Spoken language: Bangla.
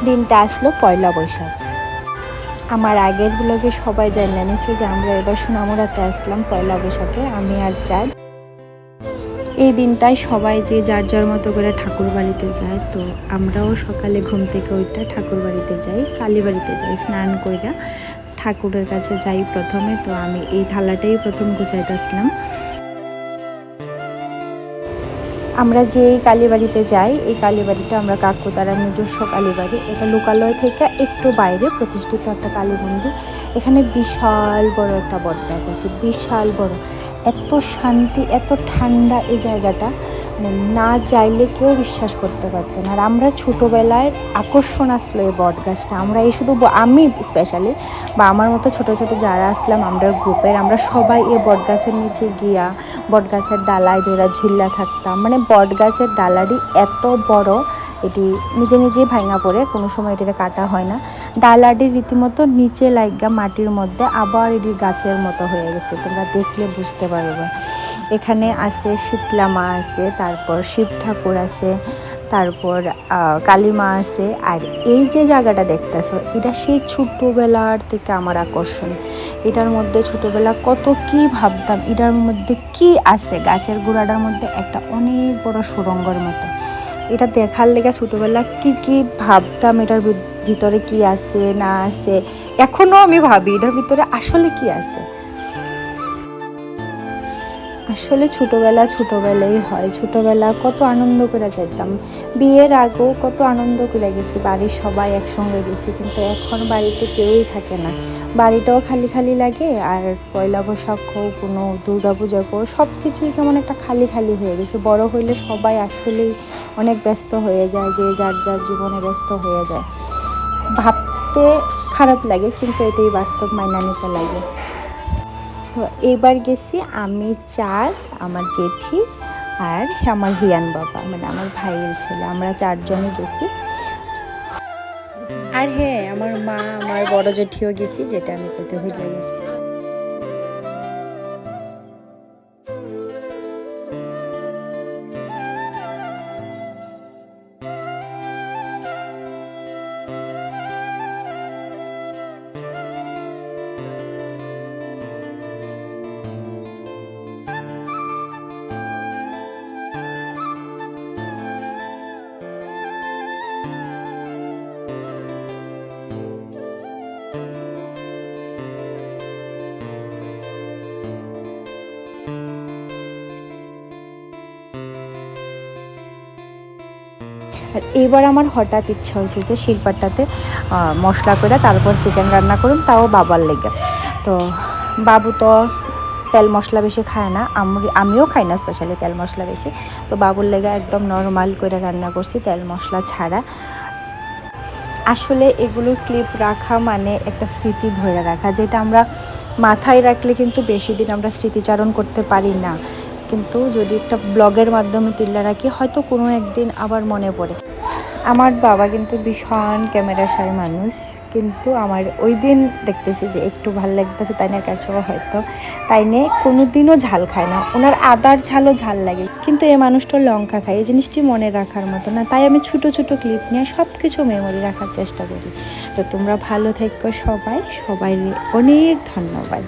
দিনটা আসলো পয়লা বৈশাখ। আমার আগের ব্লগে সবাই জানিয়ে নিচ্ছে যে আমরা এবার সোনামুড়াতে আসলাম পয়লা বৈশাখে, আমি আর চাঁদ। এই দিনটায় সবাই যে যার যার মতো করে ঠাকুর বাড়িতে যায়, তো আমরাও সকালে ঘুম থেকে ওইটা ঠাকুর বাড়িতে যাই, কালী বাড়িতে যাই, স্নান কইরা ঠাকুরের কাছে যাই প্রথমে। তো আমি এই থালাটাই প্রথম গুছাইতেছিলাম। আমরা যে কালীবাড়িতে যাই, এই কালীবাড়িটা আমরা কাকুতারার নিজস্ব কালীবাড়ি। এটা লোকালয় থেকে একটু বাইরে প্রতিষ্ঠিত একটা কালী মন্দির। এখানে বিশাল বড় একটা বটগাছ আছে, বিশাল বড়। এত শান্তি, এত ঠান্ডা এই জায়গাটা, মানে না যাইলে কেউ বিশ্বাস করতে পারতো না। আর আমরা ছোটোবেলায় আকর্ষণ আসলো এই বটগাছটা। আমরা এই শুধু আমি স্পেশালি বা আমার মতো ছোটো ছোটো যারা আসলাম আমরা গ্রুপের, আমরা সবাই এই বটগাছের নিচে গিয়া বটগাছের ডালায় ধরা ঝুল্লা থাকতাম। মানে বটগাছের ডালাটি এত বড়, এটি নিজে নিজেই ভাঙা পড়ে, কোনো সময় এটিকে কাটা হয় না। ডালাটি রীতিমতো নিচে লাইগা মাটির মধ্যে আবার এটি গাছের মতো হয়ে গেছে, তোমরা দেখলে বুঝতে পারবে। এখানে আছে শীতলা মা আছে, তারপর শিব ঠাকুর আছে, তারপর কালী মা আছে। আর এই যে জায়গাটা দেখতেছো, এটা সেই ছোটোবেলার থেকে আমার আকর্ষণ। এটার মধ্যে ছোটোবেলা কত কি ভাবতাম, এটার মধ্যে কি আছে, গাছের গোড়াটার মধ্যে একটা অনেক বড় সুড়ঙ্গর মতো। এটা দেখার লেগে ছোটোবেলা কি কি ভাবতাম, এটার ভিতরে কি আছে না আছে, এখনও আমি ভাবি এটার ভিতরে আসলে কি আছে। আসলে ছোটোবেলাই হয়। ছোটোবেলা কত আনন্দ করে যাইতাম, বিয়ের আগেও কত আনন্দ করে গেছি, বাড়ির সবাই একসঙ্গে গেছি। কিন্তু এখন বাড়িতে কেউই থাকে না, বাড়িটাও খালি খালি লাগে। আর পয়লা বৈশাখ হোক, কোনো দুর্গা পূজা হোক, সব কিছুই কেমন একটা খালি খালি হয়ে গেছে। বড় হইলে সবাই আসলেই অনেক ব্যস্ত হয়ে যায়, যে যার যার জীবনে ব্যস্ত হয়ে যায়। ভাবতে খারাপ লাগে, কিন্তু এটাই বাস্তব, মাইনা নিতে লাগে। তো এইবার গেছি আমি, চাঁদ, আমার জেঠি আর আমার হিয়ান বাবা, মানে আমার ভাইয়ের ছেলে, আমরা চারজনে গেছি। আর হ্যাঁ, আমার মা, আমার বড় জেঠিও গেছি, যেটা আমি করতে ভুলে গেছি। আর এবার আমার হঠাৎ ইচ্ছা হয়েছে যে শিলপাটাতে মশলা করে তারপর চিকেন রান্না করুন, তাও বাবার লেগে। তো বাবু তো তেল মশলা বেশি খায় না, আমিও খাই না স্পেশালি তেল মশলা বেশি। তো বাবুর লেগে একদম নর্মাল করে রান্না করছি, তেল মশলা ছাড়া। আসলে এগুলো ক্লিপ রাখা মানে একটা স্মৃতি ধরে রাখা, যেটা আমরা মাথায় রাখলে কিন্তু বেশি দিন আমরা স্মৃতিচারণ করতে পারি না। কিন্তু যদি একটা ব্লগের মাধ্যমে তুলে রাখি, হয়তো কোনো একদিন আবার মনে পড়ে। আমার বাবা কিন্তু ভীষণ ক্যামেরা শাই মানুষ, কিন্তু আমার ওই দিন দেখতেছি যে একটু ভাল লাগতেছে তাইনের কাছেও, হয়তো তাইনে কোনো দিনও ঝাল খায় না, ওনার আদার ঝালও ঝাল লাগে, কিন্তু এই মানুষটা লঙ্কা খায়। এই জিনিসটি মনে রাখার মতো না, তাই আমি ছোটো ছোটো ক্লিপ নিয়ে সব কিছু মেমোরি রাখার চেষ্টা করি। তো তোমরা ভালো থেকো সবাই, সবাই অনেক ধন্যবাদ।